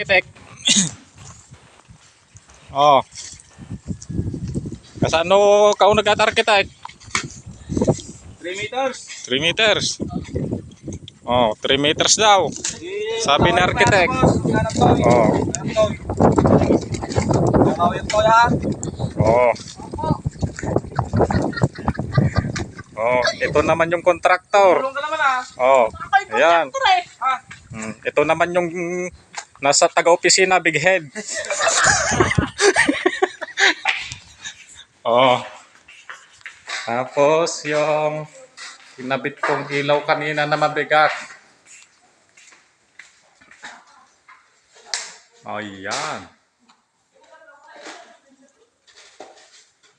architect. Oh. Kasano ka nag-architect? 3 meters. 3 meters. Oh, 3 meters daw. Sabi ng architect. Oh. Oh. Oh, ito naman yung kontraktor. Oh. Ayan. Ito naman yung nasa taga-opisina, big head. Oh. Tapos yung kinabit kong ilaw kanina na mabigat. Oh, yan.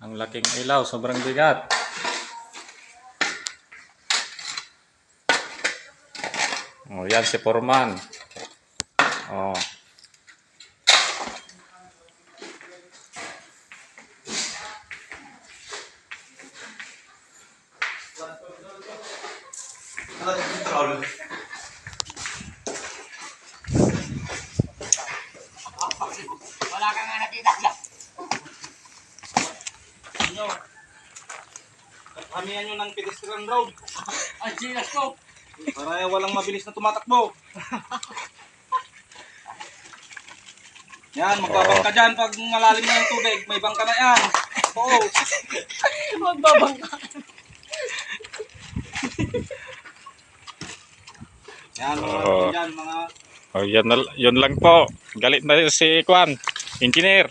Ang laking ilaw, sobrang bigat. Oh, yan si Foreman. Oh. Wala ka nga nakita lang. Kamihan nyo ng pedestrian road. Ang sinas ko. Para walang mabilis na tumatakbo. Yan, magbabangka dyan pag malalim na yung tubig. May bangka na yan. Oo. Magbabangka. Yan, mga Oo. dyan, mga... Oh, yun lang po. Galit na si Kwan, engineer.